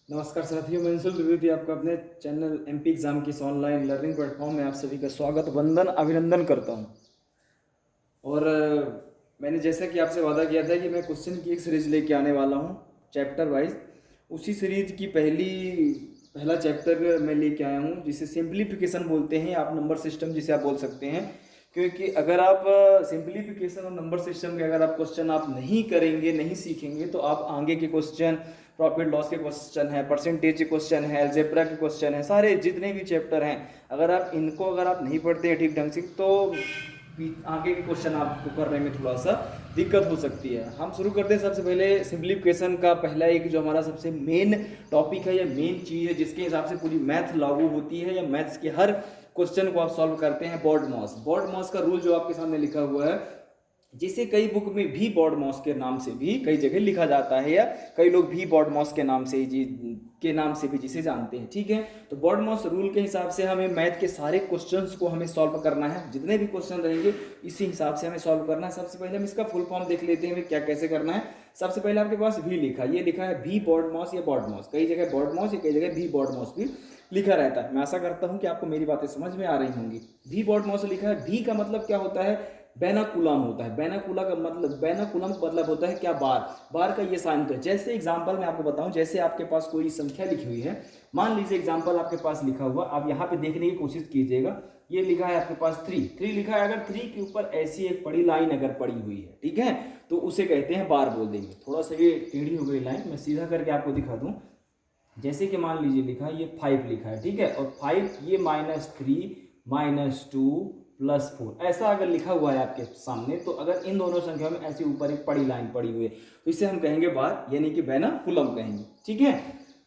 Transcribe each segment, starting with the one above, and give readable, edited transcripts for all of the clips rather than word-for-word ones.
नमस्कार साथियों, मैं अंशुल द्विवेदी आपका अपने चैनल एमपी एग्जाम की इस ऑनलाइन लर्निंग प्लेटफॉर्म में आप सभी का स्वागत, वंदन, अभिनंदन करता हूं। और मैंने जैसा कि आपसे वादा किया था कि मैं क्वेश्चन की एक सीरीज लेके आने वाला हूं चैप्टर वाइज। उसी सीरीज की पहला चैप्टर मैं लेके आया हूं जिसे सिंप्लीफिकेशन बोलते हैं, आप नंबर सिस्टम जिसे आप बोल सकते हैं। क्योंकि अगर आप सिंप्लीफिकेशन और नंबर सिस्टम के अगर आप क्वेश्चन आप नहीं करेंगे, नहीं सीखेंगे, तो आप आगे के क्वेश्चन, प्रॉफिट लॉस के क्वेश्चन है, परसेंटेज के क्वेश्चन है, अलजेब्रा के क्वेश्चन है, सारे जितने भी चैप्टर हैं, अगर आप नहीं पढ़ते हैं ठीक ढंग से, तो आगे के क्वेश्चन आपको करने में थोड़ा सा दिक्कत हो सकती है। हम शुरू करते हैं सबसे पहले सिंप्लीफिकेशन का। पहला एक जो हमारा सबसे मेन टॉपिक है या मेन चीज़ है जिसके हिसाब से पूरी मैथ लागू होती है या मैथ्स के हर क्वेश्चन को आप सॉल्व करते हैं, बॉड मॉस का रूल जो आपके सामने लिखा हुआ है, जिसे कई बुक में भी बॉड मॉस के नाम से भी कई जगह लिखा जाता है, या कई लोग भी बॉड मॉस के नाम से भी जिसे जानते हैं। ठीक है, तो बॉड मॉस रूल के हिसाब से हमें मैथ के सारे क्वेश्चंस को हमें सॉल्व करना है। जितने भी क्वेश्चन रहेंगे इसी हिसाब से हमें सॉल्व करना है। सबसे पहले हम इसका फुल फॉर्म देख लेते हैं क्या कैसे करना है। सबसे पहले आपके पास भी ये लिखा है भी बॉड मॉस या बॉड मॉस, कई जगह बॉड मॉस या कई जगह भी बॉड मॉस भी लिखा रहता है। मैं आशा करता हूं कि आपको मेरी बातें समझ में आ रही होंगी। भी बॉड मॉस लिखा है। भी का मतलब क्या होता है? बेनाकुलम होता है। बेनाकुलम का मतलब होता है क्या? बार का ये साइन होता है। जैसे एग्जांपल मैं आपको बताऊं, जैसे आपके पास कोई संख्या लिखी हुई है, मान लीजिए एग्जांपल आपके पास लिखा हुआ, आप यहाँ पे देखने की कोशिश कीजिएगा। ये लिखा है आपके पास 3 लिखा है। अगर 3 के ऊपर ऐसी एक बड़ी लाइन अगर पड़ी हुई है, ठीक है, तो उसे कहते हैं बार बोल देंगे। थोड़ा सा ये टेढ़ी हो गई लाइन, मैं सीधा करके आपको दिखा दूं। जैसे कि मान लीजिए लिखा है ये 5 लिखा है, ठीक है, और 5 ये -3 -2 +4 ऐसा अगर लिखा हुआ है आपके सामने, तो अगर इन दोनों संख्या में ऐसी ऊपर एक बड़ी लाइन पड़ी हुई है तो इसे हम कहेंगे बार, यानी कि बेनाकुलम कहेंगे। ठीक है,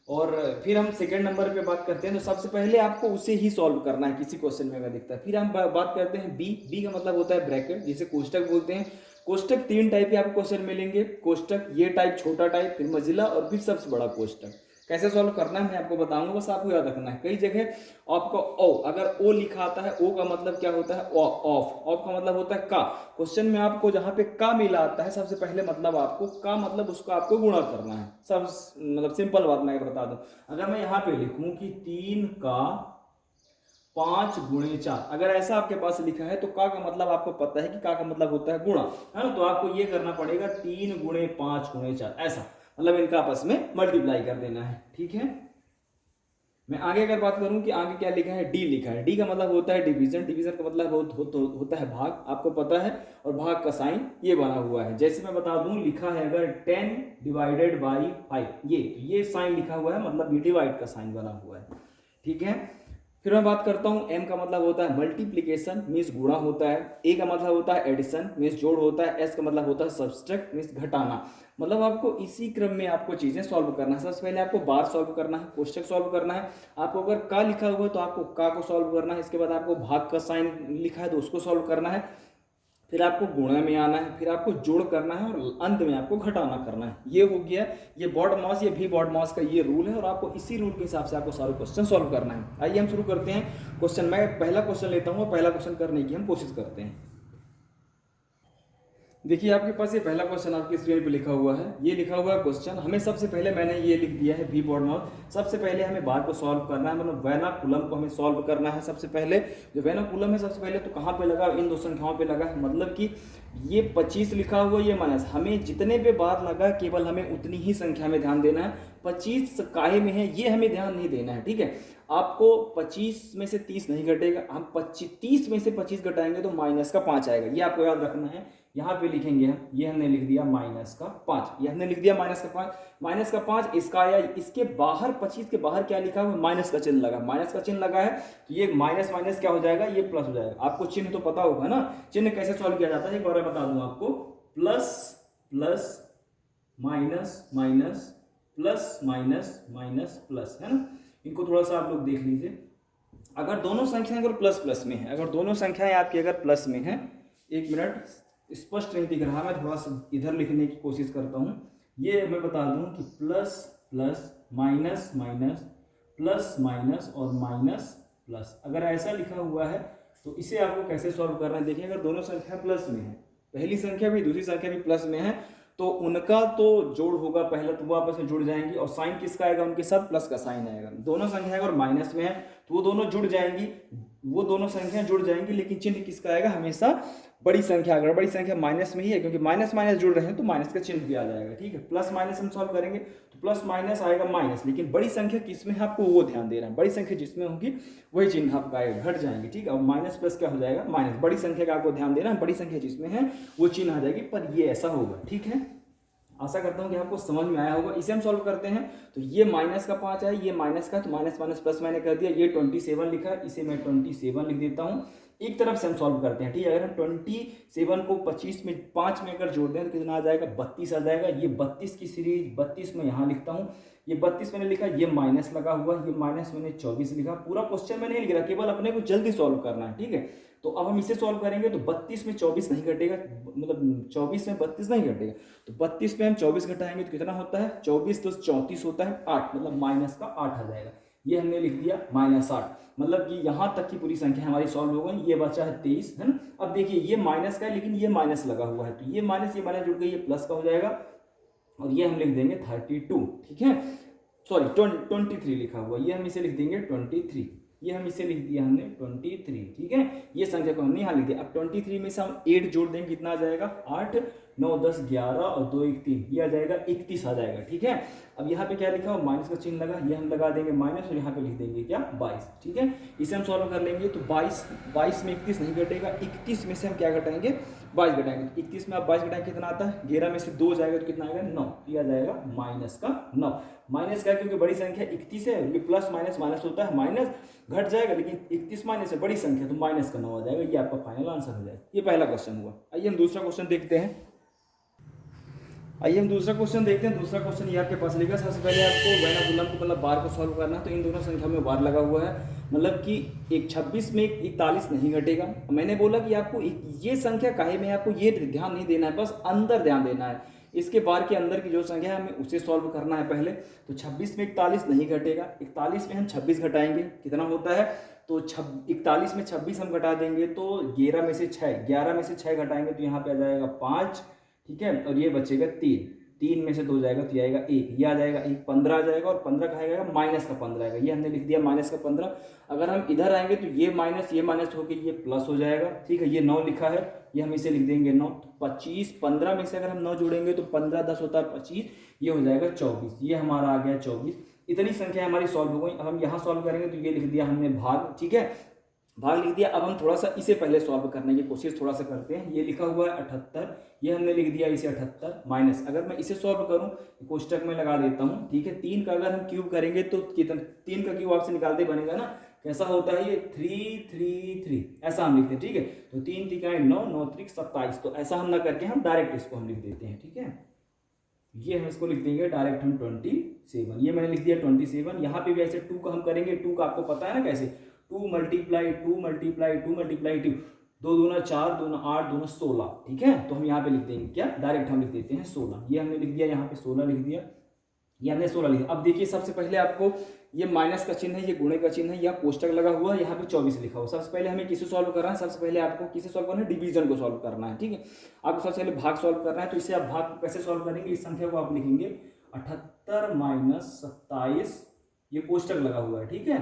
और फिर हम सेकंड नंबर पे बात करते हैं। तो सबसे पहले आपको उसे ही सॉल्व करना है किसी क्वेश्चन में अगर दिखता है। फिर हम बात करते हैं बी का मतलब होता है ब्रैकेट, जिसे कोष्टक बोलते हैं। कोष्टक 3 टाइप के आपको क्वेश्चन मिलेंगे। कोष्टक ये टाइप, छोटा टाइप, फिर मंजिला और फिर सबसे बड़ा कोष्टक। कैसे सॉल्व करना है मैं आपको बताऊंगा, बस आपको याद रखना है। कई जगह आपका ओ, अगर ओ लिखा आता है, ओ का मतलब क्या होता है? ऑफ का मतलब होता है का। क्वेश्चन में आपको जहां पे का मिला आता है, सबसे पहले मतलब आपको का मतलब उसका आपको गुणा करना है। सब मतलब सिंपल बात मैं बता दूं, अगर मैं यहाँ पे लिखूं कि 3 का 5 गुणे 4, अगर ऐसा आपके पास लिखा है तो का मतलब आपको पता है कि का मतलब होता है गुणा, है ना। तो आपको ये करना पड़ेगा 3 गुणे 5 गुणे 4, ऐसा मतलब इनका आपस में मल्टीप्लाई कर देना है। ठीक है, मैं आगे अगर बात करूं कि आगे क्या लिखा है, डी लिखा है। डी का मतलब होता है डिवीजन। डिवीजन का मतलब होता है भाग, आपको पता है, और भाग का साइन ये बना हुआ है। जैसे मैं बता दूं, लिखा है अगर 10 डिवाइडेड बाई 5, ये साइन लिखा हुआ है, मतलब ये डिवाइड का साइन बना हुआ है। ठीक है, फिर मैं बात करता हूं, एम का मतलब होता है मल्टीप्लीकेशन, मीन्स गुणा होता है। ए का मतलब होता है एडिशन, मीन्स जोड़ होता है। एस का मतलब होता है सब्सट्रैक्ट, मीन्स घटाना। मतलब आपको इसी क्रम में आपको चीजें सॉल्व करना है। सबसे पहले आपको बार सॉल्व करना है, कोष्टक सॉल्व करना है। आपको अगर का लिखा हुआ है तो आपको का को सॉल्व करना है। इसके बाद आपको भाग का साइन लिखा है तो उसको सॉल्व करना है। फिर आपको गुणा में आना है, फिर आपको जोड़ करना है, और अंत में आपको घटाना करना है। ये हो गया, ये बॉड मॉस, ये भी बॉड मॉस का ये रूल है, और आपको इसी रूल के हिसाब से आपको सारे क्वेश्चन सॉल्व करना है। आइए हम शुरू करते हैं क्वेश्चन। मैं पहला क्वेश्चन लेता हूँ और पहला क्वेश्चन करने की हम कोशिश करते हैं। देखिए आपके पास ये पहला क्वेश्चन आपकी स्क्रीन पे लिखा हुआ है। ये लिखा हुआ है क्वेश्चन, हमें सबसे पहले मैंने ये लिख दिया है भी बॉड मॉस। सबसे पहले हमें बार को सॉल्व करना है, मतलब वेनाकुलम को हमें सॉल्व करना है। सबसे पहले जो वेनाकुलम है, सबसे पहले तो कहाँ पे लगा? इन दो संख्याओं पे लगा है। मतलब कि ये 25 लिखा हुआ, ये माइनस, हमें जितने पे बार लगा केवल हमें उतनी ही संख्या में ध्यान देना है। 25 काहे में है ये हमें ध्यान नहीं देना है। ठीक है, आपको 25 में से 30 नहीं घटेगा। हम 30 में से 25 घटाएंगे तो -5 आएगा, ये आपको याद रखना है। यहाँ पे लिखेंगे हम, ये हमने लिख दिया -5, ये हमने लिख दिया -5 इसका आया। इसके बाहर 25 के बाहर क्या लिखा हुआ? माइनस का चिन्ह लगा, माइनस का चिन्ह लगा है, तो ये माइनस माइनस क्या हो जाएगा? ये प्लस हो जाएगा। आपको चिन्ह तो पता होगा ना, चिन्ह कैसे सॉल्व किया जाता है, एक बार बता दूं आपको। Plus plus minus minus plus minus minus plus, है ना। इनको थोड़ा सा आप लोग देख लीजिए। अगर दोनों संख्याएं अगर प्लस प्लस में है, अगर दोनों संख्याएं आपकी अगर प्लस में है, एक मिनट, स्पष्ट नहीं दिख रहा, मैं थोड़ा सा इधर लिखने की कोशिश करता हूं। ये मैं बता दूं कि plus plus minus minus plus minus और माइनस प्लस, अगर ऐसा लिखा हुआ है तो इसे आपको कैसे सॉल्व करना है। देखिए, अगर दोनों संख्या प्लस में है, पहली संख्या भी दूसरी संख्या भी प्लस में है, तो उनका तो जोड़ होगा पहले, तो वो आपस में जुड़ जाएंगी, और साइन किसका आएगा उनके साथ, प्लस का साइन आएगा। दोनों संख्या अगर माइनस में है तो वो दोनों जुड़ जाएंगी, वो दोनों संख्या जुड़ जाएंगी, लेकिन चिन्ह किसका आएगा, हमेशा बड़ी संख्या। अगर बड़ी संख्या माइनस में ही है, क्योंकि माइनस माइनस जुड़ रहे हैं तो माइनस का चिन्ह भी आ जाएगा, ठीक है। प्लस माइनस हम सॉल्व करेंगे तो प्लस माइनस आएगा माइनस, लेकिन बड़ी संख्या किसमें है आपको वो ध्यान देना है, बड़ी संख्या जिसमें होगी वही चिन्ह आपका आएगा, घट जाएंगे, ठीक है। और माइनस प्लस क्या हो जाएगा, माइनस। बड़ी संख्या का आपको ध्यान देना है, बड़ी संख्या जिसमें है वो चिन्ह आ जाएगी, पर ये ऐसा होगा, ठीक है। आशा करता हूँ कि आपको समझ में आया होगा। इसे हम सॉल्व करते हैं तो ये माइनस का 5 है, ये माइनस का, तो माइनस माइनस प्लस मैंने कर दिया, ये 27 लिखा है, इसे मैं 27 लिख देता हूँ। एक तरफ से हम सॉल्व करते हैं, ठीक है। अगर हम 27 को 25 में 5 में अगर जोड़ दें तो कितना आ जाएगा, 32 आ जाएगा। ये 32 की सीरीज 32 में यहाँ लिखता हूँ, ये 32 मैंने लिखा, ये माइनस लगा हुआ, ये माइनस मैंने 24 लिखा। पूरा क्वेश्चन मैंने नहीं लिखा, केवल अपने को जल्दी सॉल्व करना है, ठीक है। तो अब हम इसे सॉल्व करेंगे तो 32 में 24 नहीं घटेगा, मतलब 24 में 32 नहीं घटेगा, तो 32 में हम 24 घटाएंगे तो कितना होता है, 24 तो 34 होता है 8, मतलब माइनस का 8 आ जाएगा। ये हमने लिख दिया -8, मतलब कि यहाँ तक की पूरी संख्या हमारी सॉल्व हो गई। ये बचा है 23, है ना। अब देखिए ये माइनस का है, लेकिन ये माइनस लगा हुआ है, तो ये माइनस जुड़ गई, ये प्लस का हो जाएगा, और ये हम लिख देंगे 32, ठीक है। सॉरी 23 लिखा हुआ, ये हम इसे लिख देंगे 23, ये हम इसे लिख दिया हमने 23, ठीक है। ये संख्या को हमने यहाँ लिख दिया। अब 23 में से हम 8 जोड़ देंगे, कितना आ जाएगा, 8 9 10 11 और 2 1 3, ये आ जाएगा 31 आ जाएगा, ठीक है। अब यहाँ पे क्या लिखा हो, माइनस का चिन्ह लगा, ये हम लगा देंगे माइनस, और यहाँ पे लिख देंगे क्या, 22, ठीक है। इसे हम सॉल्व कर लेंगे तो 22 में 31 नहीं घटेगा, 31 में से हम क्या घटाएंगे, 22 घटाएंगे। 31 में आप 22 घटाएंगे कितना आता है, 11 में से 2 जाएगा तो कितना आएगा, 9, ये आ जाएगा माइनस का 9। माइनस का क्योंकि बड़ी संख्या 31 है, ये प्लस माइनस माइनस होता है, माइनस घट जाएगा, लेकिन 31 माइनस है बड़ी संख्या, तो माइनस का 9 आ जाएगा। ये आपका फाइनल आंसर हो जाएगा। ये पहला क्वेश्चन हुआ। आइए हम दूसरा क्वेश्चन देखते हैं। दूसरा क्वेश्चन ये आपके पास लिखा। सबसे पहले आपको वेनाकुलम को मतलब बार को सॉल्व करना है, तो इन दोनों संख्या में बार लगा हुआ है, मतलब कि एक 26 में 41 नहीं घटेगा। मैंने बोला कि आपको ये संख्या काहे में, आपको ये ध्यान नहीं देना है, बस अंदर ध्यान देना है। इसके बार के अंदर की जो संख्या है हमें उसे सॉल्व करना है पहले। तो 26 में 41 नहीं घटेगा, 41 में हम 26 घटाएंगे, कितना होता है, तो 41 में 26 हम घटा देंगे तो 11 में से 6 घटाएंगे तो यहाँ पे आ जाएगा 5, ठीक है। और ये बचेगा 3 में से 2 जाएगा तो ये आएगा 1, ये आ जाएगा 1, 15 आ जाएगा, और 15 कहा जाएगा माइनस का 15 आएगा, ये हमने लिख दिया माइनस का 15। अगर हम इधर आएंगे तो ये माइनस होकर ये प्लस हो जाएगा, ठीक है। ये 9 लिखा है, ये हम इसे लिख देंगे 9। तो 25, 15 में से अगर हम 9 जोड़ेंगे तो 15 10 होता है 25, ये हो जाएगा 24, ये हमारा आ गया 24। इतनी संख्या हमारी सॉल्व हो गई। अब हम यहाँ सॉल्व करेंगे तो ये लिख दिया हमने भाग, ठीक है, भाग लिख दिया। अब हम थोड़ा सा इसे पहले सॉल्व करने की कोशिश थोड़ा सा करते हैं। ये लिखा हुआ है 78, ये हमने लिख दिया इसे 78 माइनस, अगर मैं इसे सॉल्व करूं कोष्टक में लगा देता हूं, ठीक है। 3 का अगर हम क्यूब करेंगे तो कितना, 3 का क्यूब आपसे निकालते बनेगा ना, कैसा होता है ये 3 3 3, ऐसा हम लिखते हैं, ठीक है। तो 3 3 9 9 3 27, तो ऐसा हम ना करके हम डायरेक्ट इसको हम लिख देते हैं, ठीक है। ये हम इसको लिख देंगे डायरेक्ट हम 27, ये मैंने लिख दिया 27। यहाँ पे भी ऐसे 2 का हम करेंगे, 2 का आपको पता है ना कैसे, 2 मल्टीप्लाई 2 मल्टीप्लाई 2 मल्टीप्लाई 2, 2 दूना 4, 2 8, 2 16, ठीक है। तो हम यहाँ पे लिख देंगे क्या, डायरेक्ट हम लिख देते हैं 16, ये हमने लिख दिया, यहाँ पे 16 लिख दिया, ये हमने 16 लिखा। अब देखिए सबसे पहले आपको ये माइनस का चिन्ह है, ये गुणे का चिन्ह है, यहाँ कोष्टक लगा हुआ है, यहाँ पे 24 लिखा हुआ। सबसे पहले हमें किसे सॉल्व करना है, सबसे पहले आपको किसे सॉल्व करना है, डिवीजन को सॉल्व करना है, ठीक है। आपको सबसे पहले भाग सॉल्व करना है, तो इसे आप भाग को कैसे सॉल्व करेंगे, इस संख्या को आप लिखेंगे 78 माइनस 27, ये कोष्टक लगा हुआ है, ठीक है,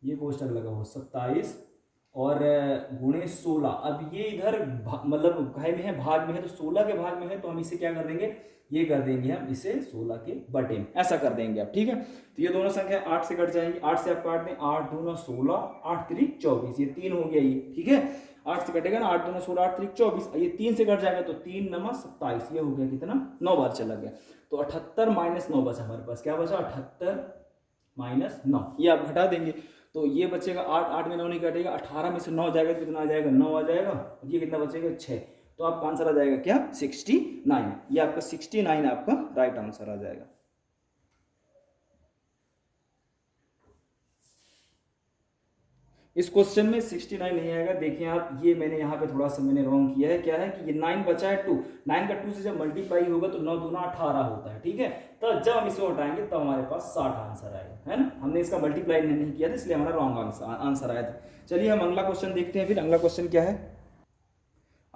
ये कोष्टक लगा हुआ 27 और गुणे 16। अब ये इधर मतलब घय में है, भाग में है, तो 16 के भाग में है, तो हम इसे क्या कर देंगे, ये कर देंगे हम इसे 16 के बटे में, ऐसा कर देंगे आप, ठीक है। तो ये दोनों संख्या 8 से कट जाएंगी, 8 से आप काट दें, 8 दूना 16, 8 3 24, ये 3 हो गया ये, ठीक है। 8 से कटेगा ना, 8 दूना 16, 8 3 24, ये 3 से कट जाएगा तो 3 9 27, ये हो गया कितना, 9 बार चला गया। तो 78 माइनस 9 बचा हमारे पास, क्या बचा 78 माइनस 9, ये आप घटा देंगे तो ये बचेगा 8, 8 में 9 नहीं कटेगा, 18 में से 9 जाएगा तो कितना आ जाएगा, 9 आ जाएगा, ये कितना बचेगा 6, तो आपका आंसर आ जाएगा क्या 69, ये आपका 69 आपका राइट आंसर आ जाएगा। इस क्वेश्चन में 69 नहीं आएगा, देखिए आप, ये मैंने यहाँ पे थोड़ा सा मैंने रॉन्ग किया है, क्या है कि ये 9 बचा है 2, 9 का 2 से जब मल्टीप्लाई होगा तो 9 दूना 18 होता है, ठीक है। तो जब हम इसे हटाएंगे तब हमारे पास 60 आंसर आएगा, है ना। हमने इसका मल्टीप्लाई नहीं किया था इसलिए हमारा रॉन्ग आंसर आया था। चलिए हम अगला क्वेश्चन देखते हैं फिर। अगला क्वेश्चन क्या है,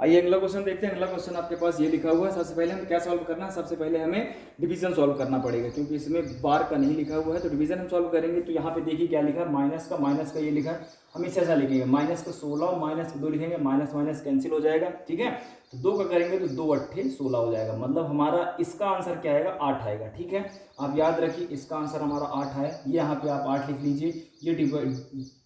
आइए अगला क्वेश्चन देखते हैं। अगला क्वेश्चन आपके पास ये लिखा हुआ है। सबसे पहले हमें क्या सॉल्व करना है, सबसे पहले हमें डिवीजन सॉल्व करना पड़ेगा, क्योंकि इसमें बार का नहीं लिखा हुआ है। तो डिवीजन हम सॉल्व करेंगे। तो यहाँ पे देखिए क्या लिखा है, माइनस का ये लिखा है। हम इसे ऐसा लिखेंगे, माइनस का 16 और माइनस का 2 लिखेंगे, माइनस माइनस कैंसिल हो जाएगा, ठीक है। तो 2 का करेंगे तो 2 अट्ठे 16 हो जाएगा, मतलब हमारा इसका आंसर क्या आएगा, 8 आएगा, ठीक है। आप याद रखिए इसका आंसर हमारा 8 है। ये यहाँ पे आप 8 लिख लीजिए। ये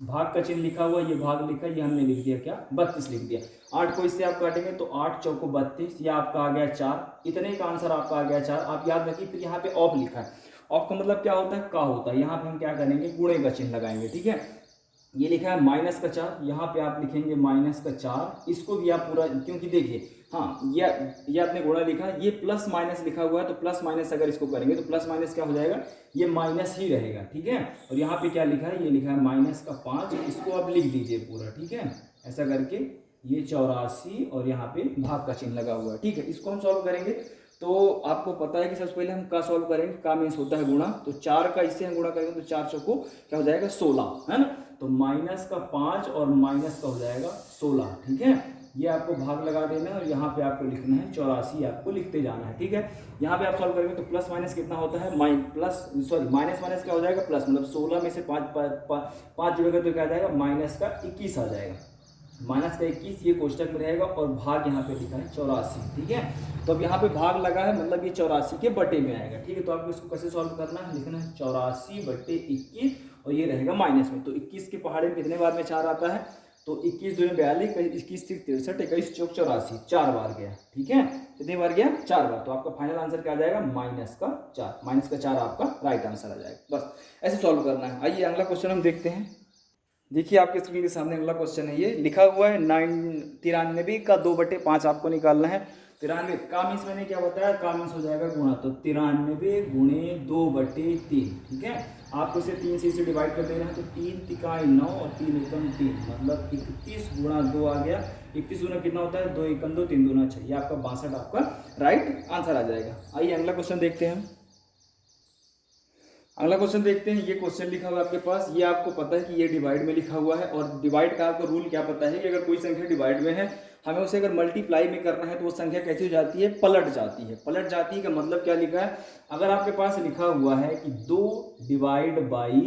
भाग का चिन्ह लिखा हुआ, ये भाग लिखा, ये हमने लिख दिया क्या, 32 लिख दिया। 8 को इससे आप काटेंगे तो 8 चौको 32, ये आपका आ गया 4। इतने का आंसर आपका आ गया 4। आप याद रखिए। फिर यहाँ पे ऑफ लिखा है, ऑफ का मतलब क्या होता है, का होता है। यहाँ पे हम क्या करेंगे, गुणे का चिन्ह लगाएंगे, ठीक है। ये लिखा है माइनस का 4, यहाँ पे आप लिखेंगे माइनस का 4। इसको भी आप पूरा, क्योंकि देखिए हाँ ये आपने गुणा लिखा, ये प्लस माइनस लिखा हुआ है, तो प्लस माइनस अगर इसको करेंगे तो प्लस माइनस क्या हो जाएगा, ये माइनस ही रहेगा, ठीक है। और यहाँ पे क्या लिखा है, ये लिखा है माइनस का 5। इसको आप लिख दीजिए पूरा, ठीक है। ऐसा करके ये 84 और यहाँ पे भाग का चिन्ह लगा हुआ है, ठीक है। इसको हम सॉल्व करेंगे। तो आपको पता है कि सबसे पहले हम का सॉल्व करेंगे, का मीन्स होता है गुणा। तो 4 का इससे हम गुणा करेंगे तो 4 चौको क्या हो जाएगा, 16, है ना। तो माइनस का 5 और माइनस का हो जाएगा 16, ठीक है। ये आपको भाग लगा देना है और यहाँ पे आपको लिखना है 84, आपको लिखते जाना है, ठीक है। यहाँ पे आप सॉल्व करेंगे तो प्लस माइनस कितना होता है, माइनस माइनस क्या हो जाएगा, प्लस, मतलब 16 में से 5 जुड़ेगा तो क्या आ जाएगा, माइनस का 21 आ जाएगा। माइनस का 21 ये कोष्टक में रहेगा और भाग यहाँ पे लिखा है 84, ठीक है। तो अब यहाँ पे भाग लगा है, मतलब ये 84 के बटे में आएगा, ठीक है। तो आपको इसको कैसे सॉल्व करना है, लिखना है 84 बटे 21 और ये रहेगा माइनस में। तो 21 के पहाड़े में कितने बार में 4 आता है, तो 21 दूनी 42, 21 3 63, 21 चौक 84, 4 बार गया, ठीक है। कितने बार गया, 4 बार। तो आपका फाइनल आंसर क्या आ जाएगा, माइनस का 4। माइनस का 4 आपका राइट आंसर आ जाएगा। बस ऐसे सॉल्व करना है। आइए अगला क्वेश्चन हम देखते हैं। देखिए आपके स्क्रीन के सामने अगला क्वेश्चन है, ये लिखा हुआ है 93 का 2/5 आपको निकालना है। 93 का मीन्स मैंने क्या बताया, का मीन्स हो जाएगा गुणा। तो 93 गुणे 2/3, ठीक है। आपको इसे 3 से इसे डिवाइड कर देना है। तो 3 तिकाई 9 और 3 एकम 3, मतलब 31 गुणा 2 आ गया। 31 गुना कितना होता है, 2 एकम 2, 3 दूना 6। ये आपका 62 आपका राइट आंसर आ जाएगा। आइए अगला क्वेश्चन देखते हैं। अगला क्वेश्चन देखते हैं। ये क्वेश्चन लिखा हुआ है आपके पास, ये आपको पता है कि ये डिवाइड में लिखा हुआ है। और डिवाइड का आपको रूल क्या पता है कि अगर कोई संख्या डिवाइड में है, हमें उसे अगर मल्टीप्लाई में करना है तो वो संख्या कैसी हो जाती है, पलट जाती है। पलट जाती है का मतलब क्या लिखा है, अगर आपके पास लिखा हुआ है कि 2 डिवाइड बाई,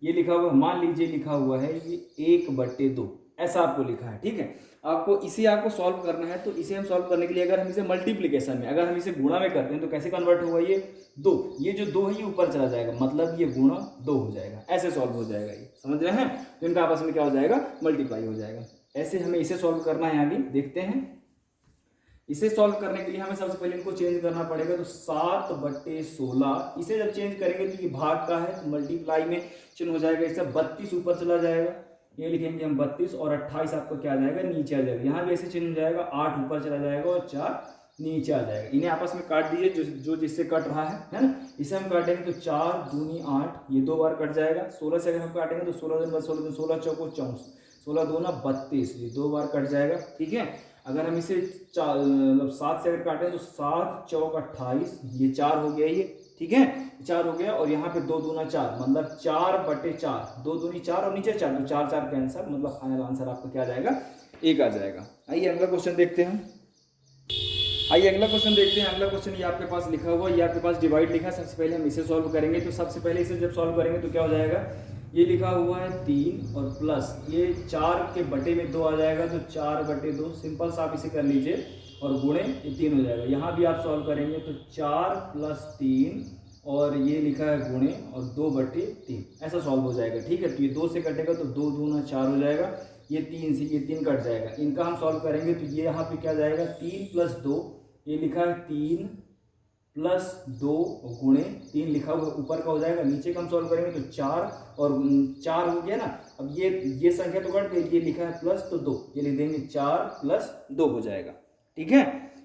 ये लिखा हुआ है, मान लीजिए लिखा हुआ है ये 1/2, ऐसा आपको लिखा है, ठीक है। आपको इसे आपको सॉल्व करना है। तो इसे हम सॉल्व करने के लिए अगर हम इसे मल्टीप्लिकेशन में, अगर हम इसे गुणा में करते हैं तो कैसे कन्वर्ट होगा, ये 2, ये जो 2 है ये ऊपर चला जाएगा, मतलब ये गुणा 2 हो जाएगा। ऐसे सॉल्व हो जाएगा, ये समझ रहे हैं। तो इनका आपस में क्या हो जाएगा, मल्टीप्लाई हो जाएगा। ऐसे हमें इसे सॉल्व करना है। आगे देखते हैं। इसे सॉल्व करने के लिए हमें सबसे पहले इनको चेंज करना पड़ेगा। तो 7/16, इसे जब चेंज करेंगे तो ये भाग का है, तो मल्टीप्लाई में चिन्ह हो जाएगा, इससे 32 ऊपर चला जाएगा। ये लिखेंगे हम 32 और 28 आपको क्या आ जाएगा, नीचे आ जाएगा। यहाँ भी ऐसे चिन्ह हो जाएगा, 8 ऊपर चला जाएगा और 4 नीचे आ जाएगा। इन्हें आपस में काट दीजिए, जो जिससे कट रहा है ना। इसे हम काटेंगे तो 4 दूनी 8, ये 2 बार कट जाएगा। 16 से अगर हम काटेंगे तो 16 दिन 16 चौको 34, 16 दूना 32, ये 2 बार कट जाएगा, ठीक है। अगर हम इसे मतलब 7 से अगर काटें तो 7 चौक 28, ये 4 हो गया, ये ठीक है, 4 हो गया। और यहाँ पे 2 दूना 4, मतलब 4/4, 2 दूनी 4 और नीचे 4, तो 4 4 कैंसर, मतलब फाइनल आंसर आपका क्या आ जाएगा, 1 आ जाएगा। आइए अगला क्वेश्चन देखते हैं। अगला क्वेश्चन ये आपके पास लिखा हुआ, ये आपके पास डिवाइड लिखा है। सबसे पहले हम इसे सॉल्व करेंगे। तो सबसे पहले इसे जब सॉल्व करेंगे तो क्या हो जाएगा, ये लिखा हुआ है 3 और प्लस ये 4 के बटे में 2 आ जाएगा, तो 4/2, सिंपल सा आप इसे कर लीजिए और गुणे ये 3 हो जाएगा। यहाँ भी आप सॉल्व करेंगे तो 4 + 3 और ये लिखा है गुणे और 2/3, ऐसा सॉल्व हो जाएगा, ठीक है। तो ये 2 से कटेगा तो 2 दूना 4 हो जाएगा, ये 3 से ये 3 कट जाएगा। इनका हम सॉल्व करेंगे तो ये यहाँ पे क्या जाएगा, 3 + 2, ये लिखा है 3 + 2 गुणे 3 लिखा हुआ ऊपर का हो जाएगा, नीचे का हम सॉल्व करेंगे तो 4 और 4 हो गया ना। अब ये संख्या तो कट गई, ये लिखा है प्लस तो 2, ये लिख देंगे 4 + 2 हो जाएगा, ठीक है।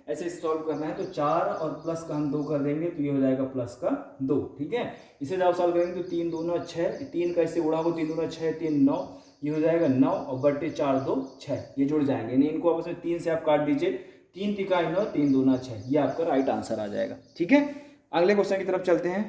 ऐसे सॉल्व करना है तो 4 और प्लस का हम 2 कर देंगे तो ये हो जाएगा प्लस का 2, ठीक है। इसे जब सॉल्व करेंगे तो 3 दूना 6, 3 का इससे उड़ा हो, 3 दूना 6, 3 9, ये हो जाएगा 9 और बटे 4 2 6, ये जुड़ जाएंगे। नहीं, इनको आपस में 3 से आप काट दीजिए, 3 तिकाई 9, 3 दूना 6, ये आपका राइट आंसर आ जाएगा, ठीक है। अगले क्वेश्चन की तरफ चलते हैं।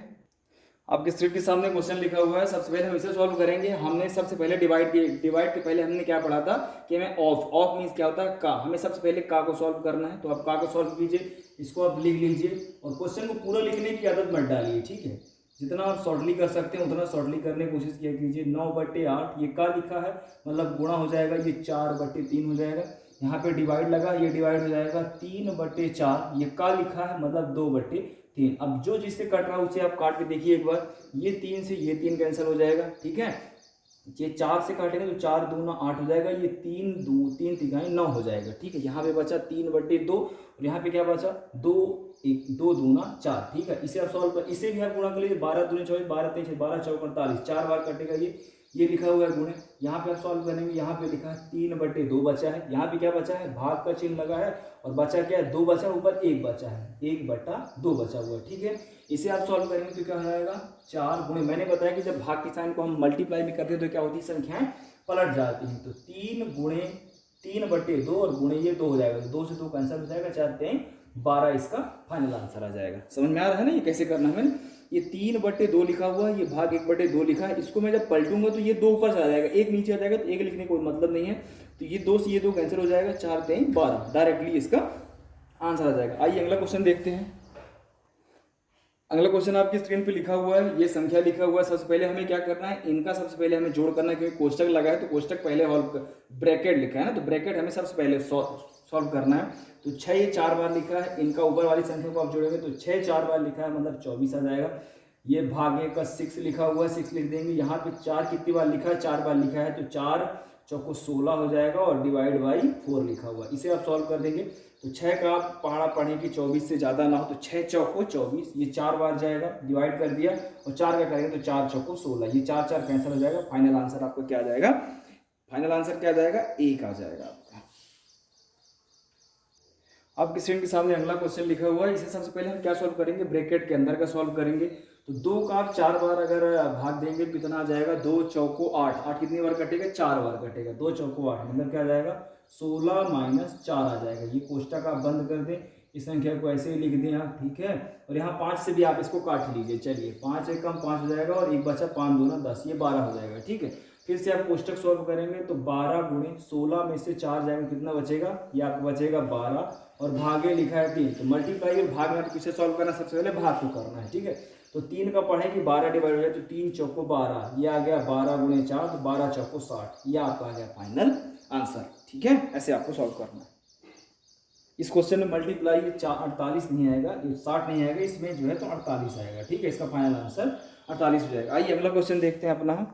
आपके स्क्रीन के सामने क्वेश्चन लिखा हुआ है। सबसे पहले हम इसे सॉल्व करेंगे। हमने सबसे पहले डिवाइड के पहले हमने क्या पढ़ा था कि हमें ऑफ मीन्स क्या होता है का। हमें सबसे पहले का को सॉल्व करना है, तो आप का को सॉल्व कीजिए, इसको आप लिख लीजिए और क्वेश्चन को पूरा लिखने की आदत मत डालिए, ठीक है। जितना आप शॉर्टली कर सकते हैं उतना शॉर्टली करने की कोशिश किया कीजिए। 9/8 ये का लिखा है, मतलब गुणा हो जाएगा, ये 4/3 हो जाएगा। यहाँ पे डिवाइड लगा, ये डिवाइड हो जाएगा 3/4। ये का लिखा है मतलब 2/3। अब जो जिससे कट रहा है उसे आप काट के देखिए एक बार। ये 3 से ये 3 कैंसिल हो जाएगा, ठीक है। ये 4 से काटेंगे तो 4 दूना 8 हो जाएगा, ये 3 तिगाई 9 हो जाएगा, ठीक है। यहाँ पे बचा 3/2 और यहाँ पे क्या बचा 2 दूना 4, ठीक है। इसे आप सॉल्व कर, इसे भी आप गुणा कर लीजिए। 12 दूनी 24, 12 3 12 4 48, 4 बार कटेगा ये लिखा हुआ है गुणे। यहाँ पे आप सॉल्व करेंगे, यहाँ पे लिखा है 3/2 बचा है। यहाँ पे क्या बचा है, भाग का चिन्ह लगा है और बचा क्या है 2 बचा, ऊपर 1 बचा है, 1/2 बचा हुआ है, ठीक है। इसे आप सॉल्व करेंगे तो क्या हो जाएगा 4 गुणे, मैंने बताया कि जब भाग के साइन को हम मल्टीप्लाई भी करते हैं तो क्या होती है, संख्याएं पलट जाती हैं। तो 3 गुणे 3/2 और गुणे ये 2 हो जाएगा, तो 2 से 2 कैंसिल हो जाएगा, 4 3 12 इसका फाइनल आंसर आ जाएगा। समझ में आ रहा है ना ये कैसे करना है। मैंने ये 3/2 लिखा हुआ है, ये भाग 1/2 लिखा है, इसको मैं जब पलटूंगा तो ये 2 ऊपर से आ जाएगा, एक नीचे आ जाएगा, तो एक लिखने का कोई मतलब नहीं है। तो ये 2 से ये 2 कैंसिल हो जाएगा, 4 3 12 डायरेक्टली इसका आंसर आ जाएगा। आइए अगला क्वेश्चन देखते हैं। अगला क्वेश्चन आपकी स्क्रीन पे लिखा हुआ है, ये संख्या लिखा हुआ है। सबसे पहले हमें क्या करना है, इनका सबसे पहले हमें जोड़ करना है, क्योंकि कोष्टक लगा है तो कोष्टक पहले ब्रैकेट लिखा है ना, तो ब्रैकेट हमें सबसे पहले सॉल्व करना है। तो 6 ये 4 बार लिखा है, इनका ऊपर वाली संख्या को आप जोड़ेंगे तो 6 4 बार लिखा है, मतलब 24 आ जाएगा। ये भागे का 6 लिखा हुआ है, 6 लिख देंगे। यहाँ पे 4 कितनी बार लिखा है, 4 बार लिखा है, तो 4 चौको 16 हो जाएगा और डिवाइड बाई 4 लिखा हुआ है। इसे आप सॉल्व कर देंगे तो 6 का आप पहाड़ा पढ़ें कि 24 से ज़्यादा ना हो, तो 6 चौको 24, ये 4 बार जाएगा, डिवाइड कर दिया और 4 का करेंगे तो 4 चौको 16, ये 4 4 कैंसिल हो जाएगा। फाइनल आंसर आपको क्या आ जाएगा, फाइनल आंसर क्या आ जाएगा, 1 आ जाएगा आपका। आपके स्क्रीन के सामने अगला क्वेश्चन लिखा हुआ है। इसे सबसे पहले हम क्या सॉल्व करेंगे, ब्रैकेट के अंदर का सॉल्व करेंगे। तो 2 का आप 4 बार अगर भाग देंगे तो कितना आ जाएगा, 2 चौको 8, 8 कितनी बार कटेगा, 4 बार कटेगा, 2 चौको 8 मतलब क्या आ जाएगा 16 - 4 आ जाएगा। ये कोष्टक आप बंद कर दें, इस संख्या को ऐसे ही लिख दें आप, ठीक है। और यहाँ 5 से भी आप इसको काट लीजिए, चलिए 5 एक कम 5 हो जाएगा और एक बचा 5 दूना 10, ये 12 हो जाएगा, ठीक है। फिर से आप कोष्टक सॉल्व करेंगे तो 12 गुणे 16 में से 4 जाएंगे, कितना बचेगा, ये आपको बचेगा 12 और भागे लिखा है 3, तो मल्टीप्लाई और भाग में तो किसे सॉल्व करना, सबसे पहले भाग को करना है, ठीक है। तो 3 का पढ़े कि 12 डिवाइड हो जाए तो 3 चौको 12, ये आ गया 12 गुणे 4, तो 12 चौको 60, ये आपका आ गया फाइनल आंसर, ठीक है। ऐसे आपको सॉल्व करना है। इस क्वेश्चन में मल्टीप्लाई 48 नहीं आएगा, ये 60 नहीं आएगा, इसमें जो है तो 48 आएगा, ठीक है। इसका फाइनल आंसर 48 हो जाएगा। आइए अगला क्वेश्चन देखते हैं अपना।